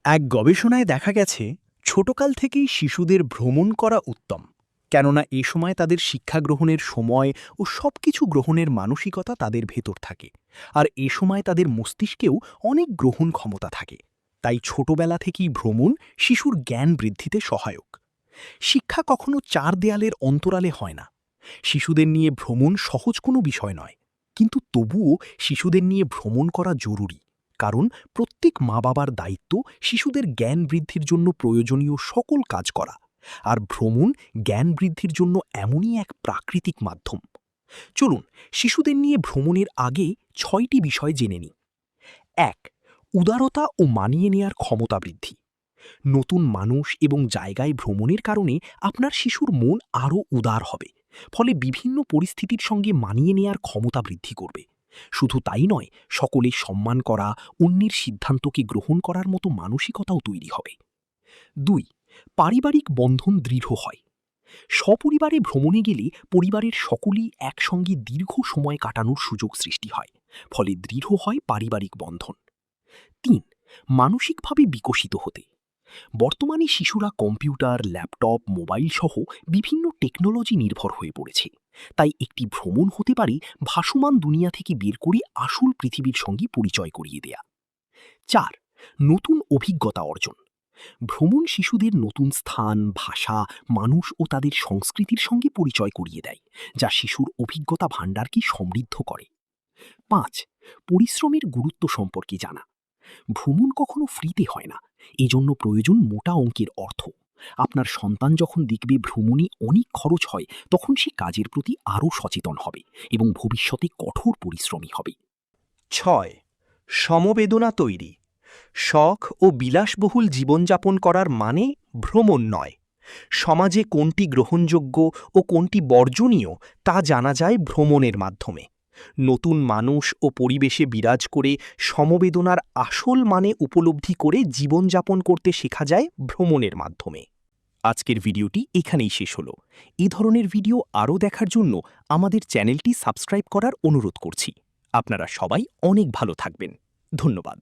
এক গবেষণায় দেখা গেছে ছোটকাল থেকেই শিশুদের ভ্রমণ করা উত্তম, কেননা এ সময় তাদের শিক্ষা গ্রহণের সময় ও সবকিছু গ্রহণের মানসিকতা তাদের ভেতর থাকে, আর এ সময় তাদের মস্তিষ্কেও অনেক গ্রহণ ক্ষমতা থাকে। তাই ছোটবেলা থেকেই ভ্রমণ শিশুর জ্ঞান বৃদ্ধিতে সহায়ক। শিক্ষা কখনো চার দেয়ালের অন্তরালে হয় না। শিশুদের নিয়ে ভ্রমণ সহজ কোনো বিষয় নয়, কিন্তু তবুও শিশুদের নিয়ে ভ্রমণ করা জরুরি, কারণ প্রত্যেক মা বাবার দায়িত্ব শিশুদের জ্ঞান বৃদ্ধির জন্য প্রয়োজনীয় সকল কাজ করা। আর ভ্রমণ জ্ঞান বৃদ্ধির জন্য এমনই এক প্রাকৃতিক মাধ্যম। চলুন শিশুদের নিয়ে ভ্রমণের আগে ৬টি বিষয় জেনে নিই। ১. উদারতা ও মানিয়ে নেয়ার ক্ষমতা বৃদ্ধি। নতুন মানুষ এবং জায়গায় ভ্রমণের কারণে আপনার শিশুর মন আরও উদার হবে, ফলে বিভিন্ন পরিস্থিতির সঙ্গে মানিয়ে নেয়ার ক্ষমতা বৃদ্ধি করবে। শুধু তাই নয়, সকলের সম্মান করা, অন্যের সিদ্ধান্তকে গ্রহণ করার মতো মানসিকতাও তৈরি হবে। ২. পারিবারিক বন্ধন দৃঢ় হয়। সপরিবারে ভ্রমণে গেলে পরিবারের সকলেই একসঙ্গে দীর্ঘ সময় কাটানোর সুযোগ সৃষ্টি হয়, ফলে দৃঢ় হয় পারিবারিক বন্ধন। ৩. মানসিকভাবে বিকশিত হতে। বর্তমানে শিশুরা কম্পিউটার, ল্যাপটপ, মোবাইল সহ বিভিন্ন টেকনোলজি নির্ভর হয়ে পড়েছে। তাই একটি ভ্রমণ হতে পারে ভাসমান দুনিয়া থেকে বের করে আসল পৃথিবীর সঙ্গে পরিচয় করিয়ে দেয়া। ৪. নতুন অভিজ্ঞতা অর্জন। ভ্রমণ শিশুদের নতুন স্থান, ভাষা, মানুষ ও তাদের সংস্কৃতির সঙ্গে পরিচয় করিয়ে দেয়, যা শিশুর অভিজ্ঞতা ভাণ্ডারকে সমৃদ্ধ করে। ৫. পরিশ্রমের গুরুত্ব সম্পর্কে জানা। ভ্রমণ কখনো ফ্রিতে হয় না, এজন্য প্রয়োজন মোটা অঙ্কের অর্থ। আপনার সন্তান যখন দেখবে ভ্রমণে অনেক খরচ হয়, তখন সে কাজের প্রতি আরও সচেতন হবে এবং ভবিষ্যতে কঠোর পরিশ্রমী হবে। ৬. সমবেদনা তৈরি। শখ ও বিলাসবহুল জীবনযাপন করার মানে ভ্রমণ নয়। সমাজে কোনটি গ্রহণযোগ্য ও কোনটি বর্জনীয় তা জানা যায় ভ্রমণের মাধ্যমে। নতুন মানুষ ও পরিবেশে বিরাজ করে সমবেদনার আসল মানে উপলব্ধি করে জীবনযাপন করতে শেখা যায় ভ্রমণের মাধ্যমে। আজকের ভিডিওটি এখানেই শেষ হলো। এই ধরনের ভিডিও আরও দেখার জন্য আমাদের চ্যানেলটি সাবস্ক্রাইব করার অনুরোধ করছি। আপনারা সবাই অনেক ভালো থাকবেন। ধন্যবাদ।